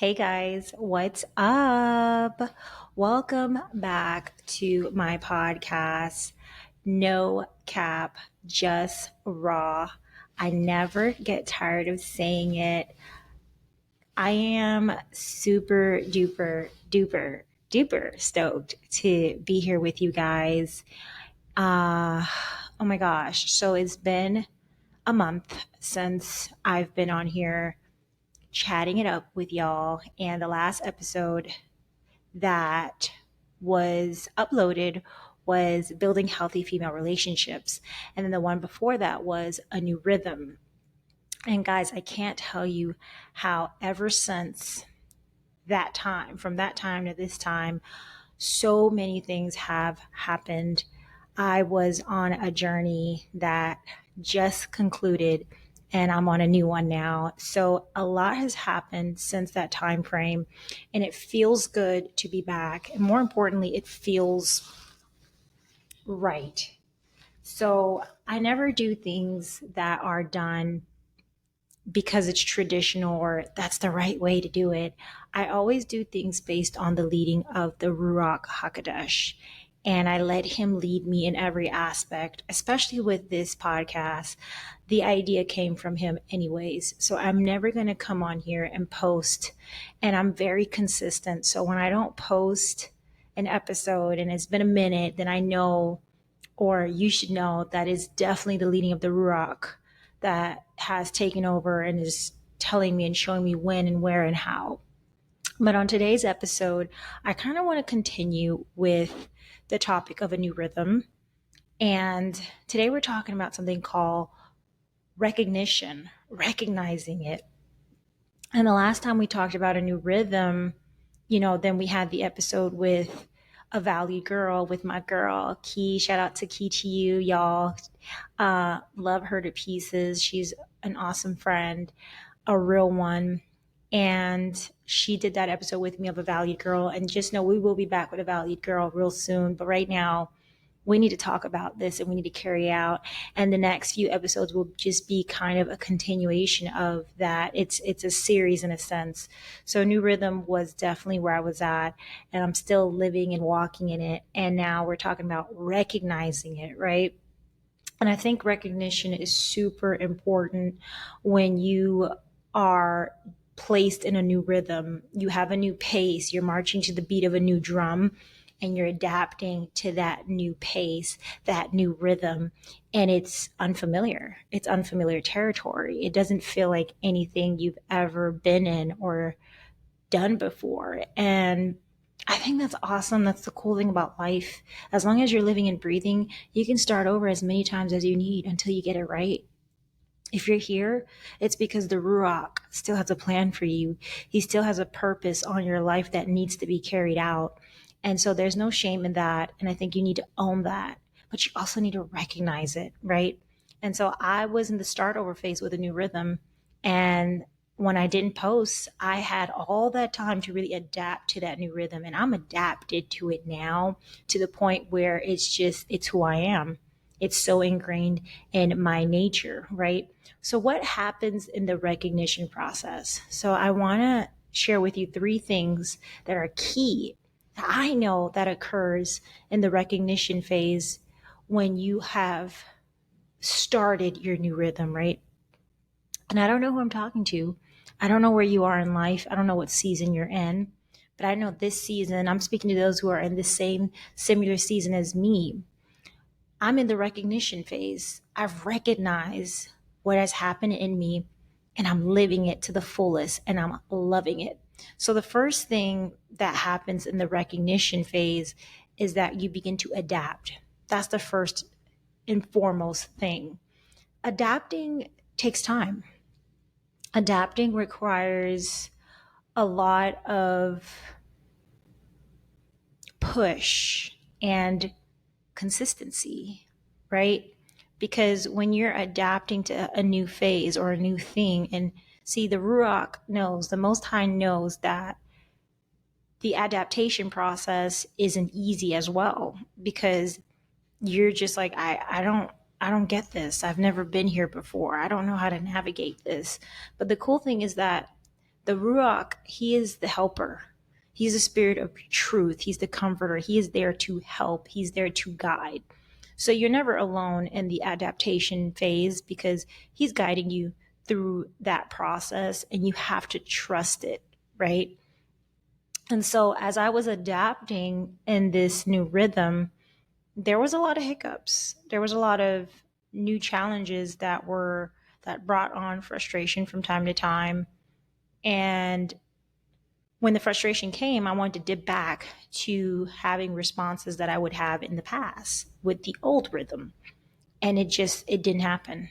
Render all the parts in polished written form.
Hey guys, what's up? Welcome back to my podcast, No Cap, Just Raw. I never get tired of saying it. I am super duper stoked to be here with you guys. Uh, oh my gosh. So it's been a month since I've been on here chatting it up with y'all. And the last episode that was uploaded was building healthy female relationships. And then the one before that was a new rhythm. And guys, I can't tell you how ever since that time, from that time to this time, so many things have happened. I was on a journey that just concluded and I'm on a new one now. So a lot has happened since that time frame and it feels good to be back. And more importantly, it feels right. So I never do things that are done because it's traditional or that's the right way to do it. I always do things based on the leading of the Ruach HaKodesh. And I let him lead me in every aspect, especially with this podcast. The idea came from him anyways. So I'm never going to come on here and post. And I'm very consistent. So when I don't post an episode and it's been a minute, then I know, or you should know, that is definitely the leading of the Ruach that has taken over and is telling me and showing me when and where and how. But on today's episode, I kind of want to continue with the topic of a new rhythm. And today we're talking about something called recognition, recognizing it. And the last time we talked about a new rhythm, then we had the episode with a valued girl, with my girl, Key. Shout out to Key to you, y'all. Love her to pieces. She's an awesome friend, a real one. And she did that episode with me of a valued girl. And just know we will be back with a valued girl real soon. But right now, we need to talk about this and we need to carry out. And the next few episodes will just be kind of a continuation of that. It's a series in a sense. So New Rhythm was definitely where I was at, and I'm still living and walking in it. And now we're talking about recognizing it, right? And I think recognition is super important when you are placed in a new rhythm. You have a new pace. You're marching to the beat of a new drum and you're adapting to that new pace, that new rhythm. And it's unfamiliar. It's unfamiliar territory. It doesn't feel like anything you've ever been in or done before. And I think that's awesome. That's the cool thing about life. As long as you're living and breathing, you can start over as many times as you need until you get it right. If you're here, it's because the Ruach still has a plan for you. He still has a purpose on your life that needs to be carried out. And so there's no shame in that. And I think you need to own that, but you also need to recognize it, right? And so I was in the start over phase with a new rhythm. And when I didn't post, I had all that time to really adapt to that new rhythm. And I'm adapted to it now to the point where it's who I am. It's so ingrained in my nature, right? So, what happens in the recognition process? So, I want to share with you three things that are key that I know that occurs in the recognition phase when you have started your new rhythm, right? And I don't know who I'm talking to. I don't know where you are in life. I don't know what season you're in. But I know this season, I'm speaking to those who are in the same similar season as me. I'm in the recognition phase. I've recognized what has happened in me and I'm living it to the fullest and I'm loving it. So the first thing that happens in the recognition phase is that you begin to adapt. That's the first and foremost thing. Adapting takes time. Adapting requires a lot of push and consistency, right? Because when you're adapting to a new phase or a new thing, and see, the Ruach knows, the Most High knows that the adaptation process isn't easy as well, because you're just like, I don't get this. I've never been here before. I don't know how to navigate this. But the cool thing is that The Ruach, he is the helper. He's the spirit of truth. He's the comforter. He is there to help. He's there to guide. So you're never alone in the adaptation phase because he's guiding you through that process and you have to trust it, right? And so as I was adapting in this new rhythm, there was a lot of hiccups. There was a lot of new challenges that brought on frustration from time to time. And when the frustration came, I wanted to dip back to having responses that I would have in the past with the old rhythm. And it didn't happen.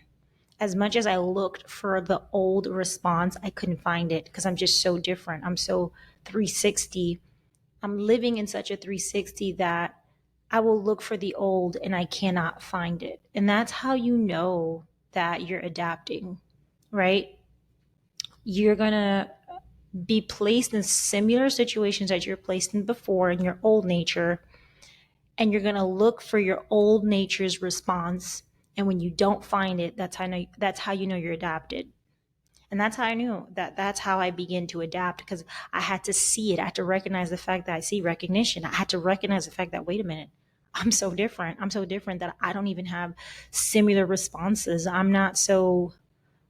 As much as I looked for the old response, I couldn't find it because I'm just so different. I'm so 360. I'm living in such a 360 that I will look for the old and I cannot find it. And that's how you know that you're adapting, right? You're going to be placed in similar situations that you're placed in before in your old nature. And you're going to look for your old nature's response. And when you don't find it, that's how you know you're adapted. And that's how I knew that's how I began to adapt because I had to see it. I had to recognize the fact that I see recognition. I had to recognize the fact that, wait a minute, I'm so different. I'm so different that I don't even have similar responses. I'm not so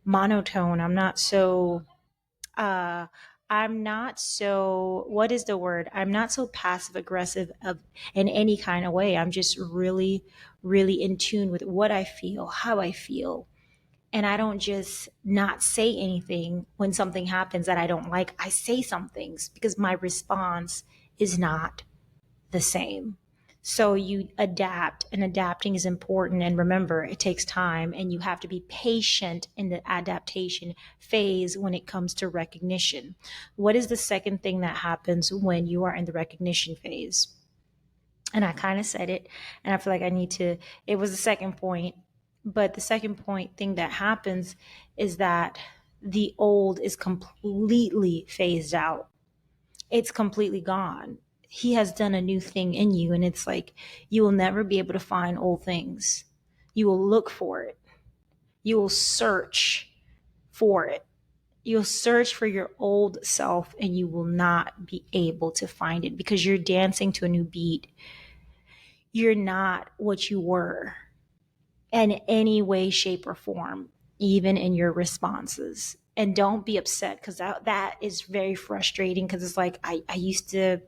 monotone. Uh, I'm not so, what is the word? I'm not so passive aggressive in any kind of way. I'm just really, really in tune with what I feel, how I feel. And I don't just not say anything when something happens that I don't like. I say some things because my response is not the same. So you adapt, and adapting is important. And remember, it takes time, and you have to be patient in the adaptation phase when it comes to recognition. What is the second thing that happens when you are in the recognition phase? And I kind of said it, and I feel like it was the second point. But the second point thing that happens is that the old is completely phased out. It's completely gone. He has done a new thing in you, and it's like you will never be able to find old things. You will look for it. You will search for it. You'll search for your old self, and you will not be able to find it because you're dancing to a new beat. You're not what you were in any way, shape, or form, even in your responses. And don't be upset because that is very frustrating because it's like I used to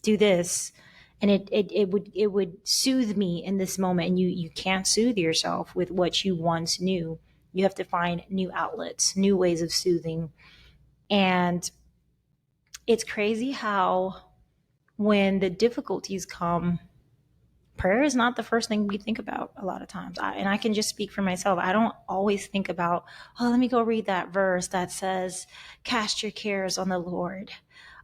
do this and it would soothe me in this moment, and you can't soothe yourself with what you once knew. You have to find new outlets, new ways of soothing. And it's crazy how when the difficulties come, prayer is not the first thing we think about a lot of times. And I can just speak for myself. I don't always think about, oh, let me go read that verse that says, cast your cares on the Lord.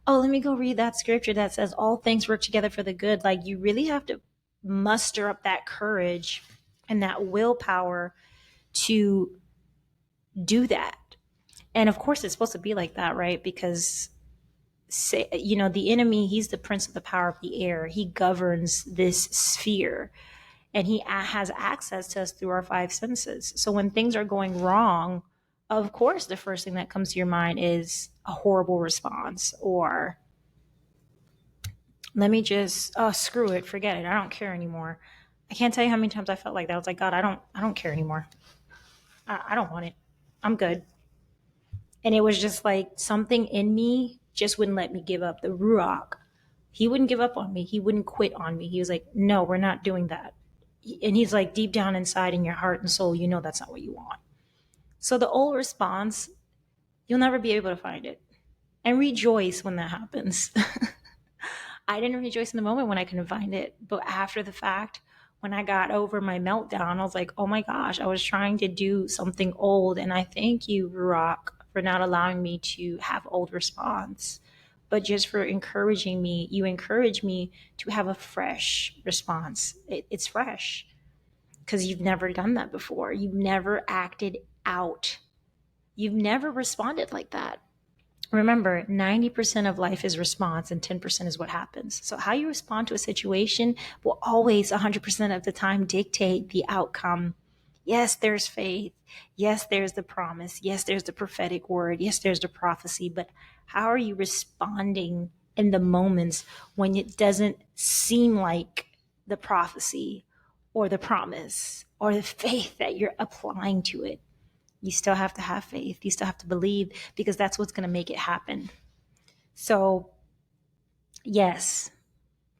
Oh, let me go read that scripture that says all things work together for the good. Like, you really have to muster up that courage and that willpower to do that. And of course, it's supposed to be like that, right? Because the enemy, he's the prince of the power of the air. He governs this sphere, and he has access to us through our five senses. So when things are going wrong, of course, the first thing that comes to your mind is a horrible response, or let me just, oh, screw it, forget it, I don't care anymore. I can't tell you how many times I felt like that. I was like, God, I don't care anymore. I don't want it. I'm good. And it was just like something in me just wouldn't let me give up. The Ruach, he wouldn't give up on me. He wouldn't quit on me. He was like, no, we're not doing that. And he's like, deep down inside in your heart and soul, you know that's not what you want. So the old response, you'll never be able to find it. And rejoice when that happens. I didn't rejoice in the moment when I couldn't find it. But after the fact, when I got over my meltdown, I was like, oh my gosh, I was trying to do something old. And I thank you, Ruach, for not allowing me to have old response, but just for encouraging me. You encourage me to have a fresh response. It's fresh because you've never done that before. You've never acted out. You've never responded like that. Remember, 90% of life is response and 10% is what happens. So how you respond to a situation will always 100% of the time dictate the outcome. Yes, there's faith. Yes, there's the promise. Yes, there's the prophetic word. Yes, there's the prophecy. But how are you responding in the moments when it doesn't seem like the prophecy or the promise or the faith that you're applying to it? You still have to have faith. You still have to believe, because that's what's going to make it happen. So, yes,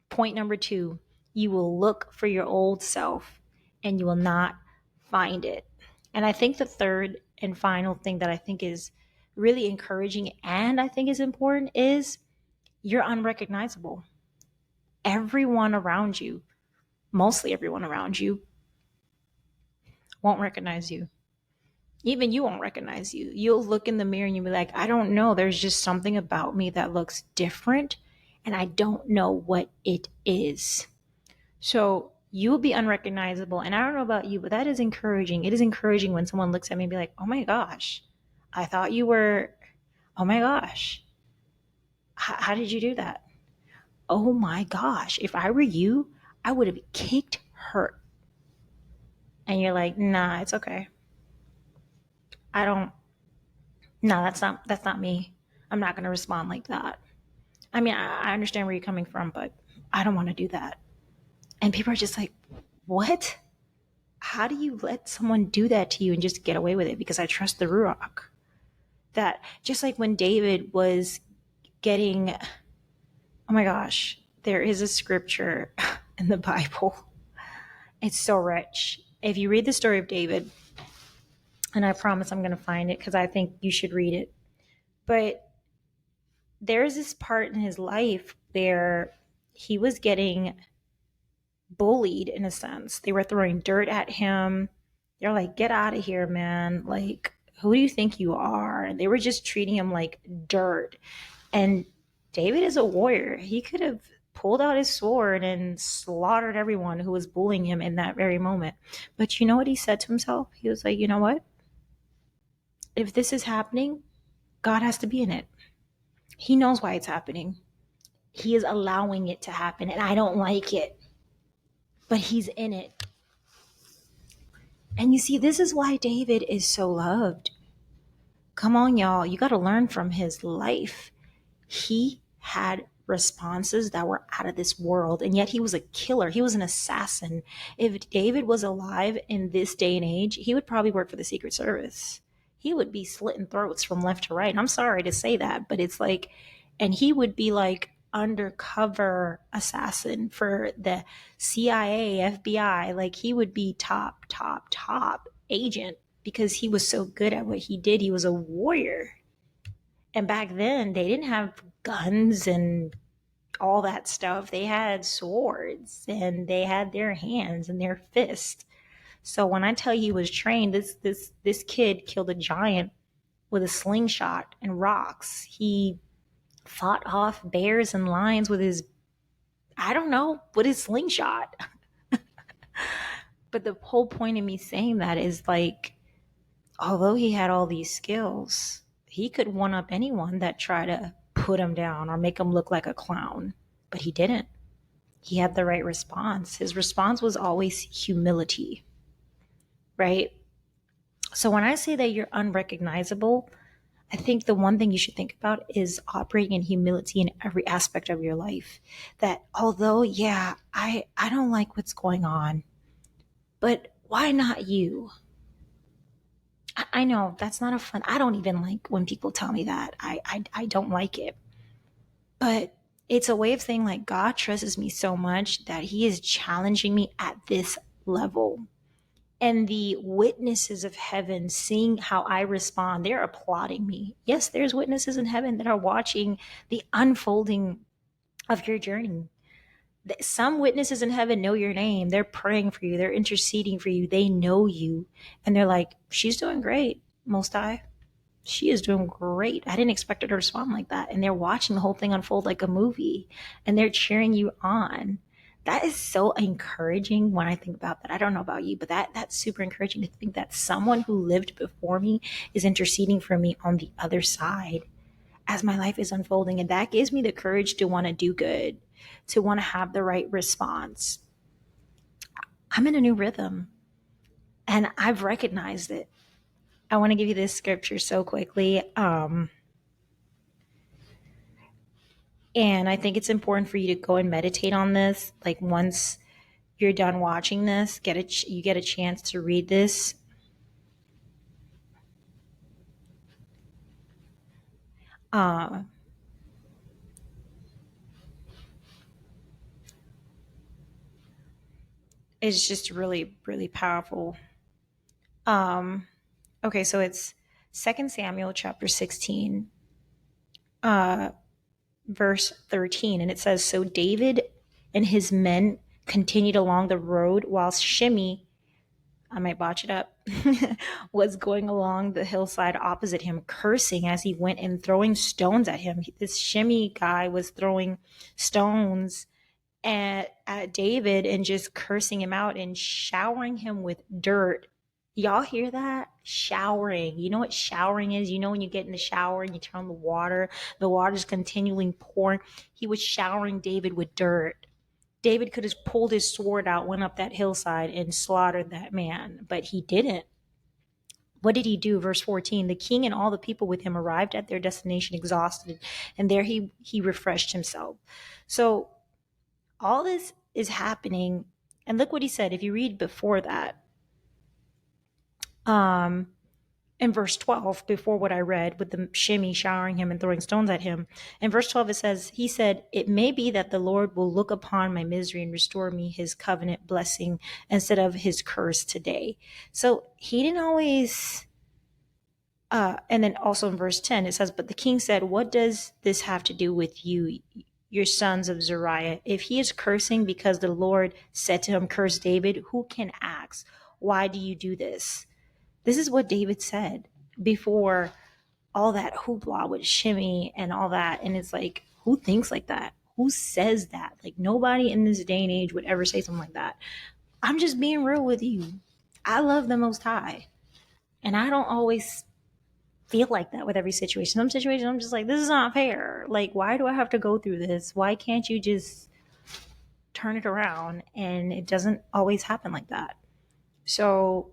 point number 2, you will look for your old self and you will not find it. And I think the third and final thing that I think is really encouraging and I think is important is you're unrecognizable. Everyone around you, mostly everyone around you, won't recognize you. Even you won't recognize you. You'll look in the mirror and you'll be like, I don't know. There's just something about me that looks different and I don't know what it is. So you will be unrecognizable. And I don't know about you, but that is encouraging. It is encouraging when someone looks at me and be like, oh my gosh, I thought you were, oh my gosh, how did you do that? Oh my gosh, if I were you, I would have kicked her. And you're like, nah, it's okay. I don't, no, that's not me. I'm not going to respond like that. I mean, I understand where you're coming from, but I don't want to do that. And people are just like, what? How do you let someone do that to you and just get away with it? Because I trust the Ruach. That just like when David was getting, oh my gosh, there is a scripture in the Bible. It's so rich. If you read the story of David, and I promise I'm going to find it because I think you should read it. But there's this part in his life where he was getting bullied in a sense. They were throwing dirt at him. They're like, get out of here, man. Like, who do you think you are? And they were just treating him like dirt. And David is a warrior. He could have pulled out his sword and slaughtered everyone who was bullying him in that very moment. But you know what he said to himself? He was like, you know what? If this is happening, God has to be in it. He knows why it's happening. He is allowing it to happen, and I don't like it. But he's in it. And you see, this is why David is so loved. Come on, y'all. You got to learn from his life. He had responses that were out of this world, and yet he was a killer. He was an assassin. If David was alive in this day and age, he would probably work for the Secret Service. He would be slitting throats from left to right. And I'm sorry to say that, but it's like, and he would be like undercover assassin for the CIA, FBI. Like he would be top agent because he was so good at what he did. He was a warrior. And back then, they didn't have guns and all that stuff. They had swords and they had their hands and their fists. So when I tell you he was trained, this kid killed a giant with a slingshot and rocks. He fought off bears and lions with his, I don't know, with his slingshot. But the whole point of me saying that is like, although he had all these skills, he could one up anyone that tried to put him down or make him look like a clown. But he didn't. He had the right response. His response was always humility, right? So when I say that you're unrecognizable, I think the one thing you should think about is operating in humility in every aspect of your life. That although, yeah, I don't like what's going on, but why not you? I know that's not a fun. I don't even like when people tell me that. I don't like it. But it's a way of saying like God trusts me so much that he is challenging me at this level. And the witnesses of heaven seeing how I respond, they're applauding me. Yes, there's witnesses in heaven that are watching the unfolding of your journey. Some witnesses in heaven know your name. They're praying for you. They're interceding for you. They know you. And they're like, she's doing great, Most High. She is doing great. I didn't expect her to respond like that. And they're watching the whole thing unfold like a movie. And they're cheering you on. That is so encouraging when I think about that. I don't know about you, but that's super encouraging to think that someone who lived before me is interceding for me on the other side as my life is unfolding. And that gives me the courage to want to do good, to want to have the right response. I'm in a new rhythm. And I've recognized it. I want to give you this scripture so quickly. And I think it's important for you to go and meditate on this. Like once you're done watching this, you get a chance to read this. It's just really, really powerful. Okay, so it's 2 Samuel chapter 16, verse 13, and it says, "So David and his men continued along the road while Shimei, I might botch it up, was going along the hillside opposite him, cursing as he went and throwing stones at him." This Shimei guy was throwing stones at David and just cursing him out and showering him with dirt. Y'all hear that? Showering. You know what showering is? You know when you get in the shower and you turn on the water's continually pouring. He was showering David with dirt. David could have pulled his sword out, went up that hillside, and slaughtered that man, but he didn't. What did he do? Verse 14, the king and all the people with him arrived at their destination exhausted, and there he refreshed himself. So all this is happening. And look what he said. If you read before that, in verse 12, before what I read with the Shimei showering him and throwing stones at him, in verse 12 it says, he said, "It may be that the Lord will look upon my misery and restore me his covenant blessing instead of his curse today." So he didn't always, and then also in verse 10 it says, "But the king said, what does this have to do with you, your sons of Zeruiah? If he is cursing because the Lord said to him, curse David, who can ask, why do you do this?" This is what David said before all that hoopla with Shimei and all that. And it's like, who thinks like that? Who says that? Like nobody in this day and age would ever say something like that. I'm just being real with you. I love the Most High. And I don't always feel like that with every situation. Some situations I'm just like, this is not fair. Like, why do I have to go through this? Why can't you just turn it around? And it doesn't always happen like that. So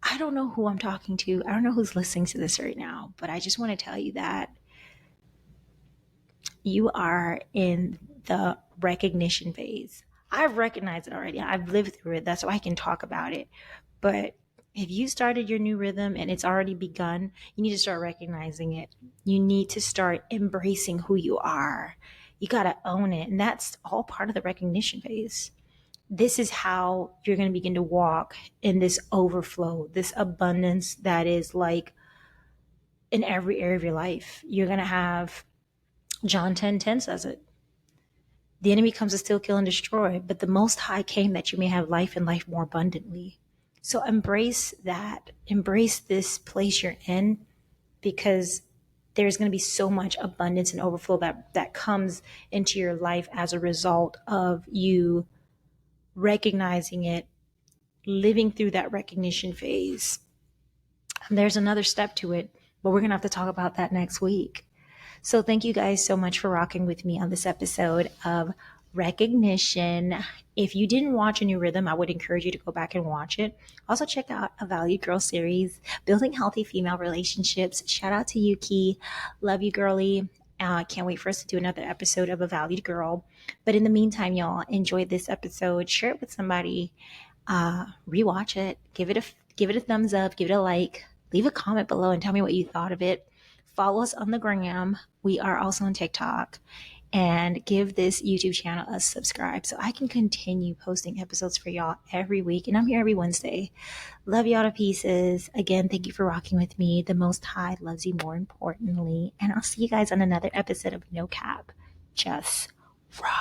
I don't know who I'm talking to. I don't know who's listening to this right now, but I just want to tell you that you are in the recognition phase. I've recognized it already. I've lived through it. That's why I can talk about it. But if you started your new rhythm and it's already begun, you need to start recognizing it. You need to start embracing who you are. You got to own it. And that's all part of the recognition phase. This is how you're going to begin to walk in this overflow, this abundance that is like in every area of your life. You're going to have, John 10:10 says it. The enemy comes to steal, kill, and destroy, but the Most High came that you may have life and life more abundantly. So embrace that. Embrace this place you're in, because there's going to be so much abundance and overflow that comes into your life as a result of you recognizing it, living through that recognition phase. And there's another step to it, but we're going to have to talk about that next week. So thank you guys so much for rocking with me on this episode of Recognition. If you didn't watch A New Rhythm, I would encourage you to go back and watch it. Also check out A Valued Girl series, Building Healthy Female Relationships. Shout out to Yuki. Love you, girly. Can't wait for us to do another episode of A Valued Girl. But in the meantime, y'all, enjoy this episode. Share it with somebody. Rewatch it. Give it a thumbs up. Give it a like. Leave a comment below and tell me what you thought of it. Follow us on the gram. We are also on TikTok. And give this YouTube channel a subscribe so I can continue posting episodes for y'all every week. And I'm here every Wednesday. Love y'all to pieces. Again, thank you for rocking with me. The Most High loves you more importantly. And I'll see you guys on another episode of No Cap. Just rock.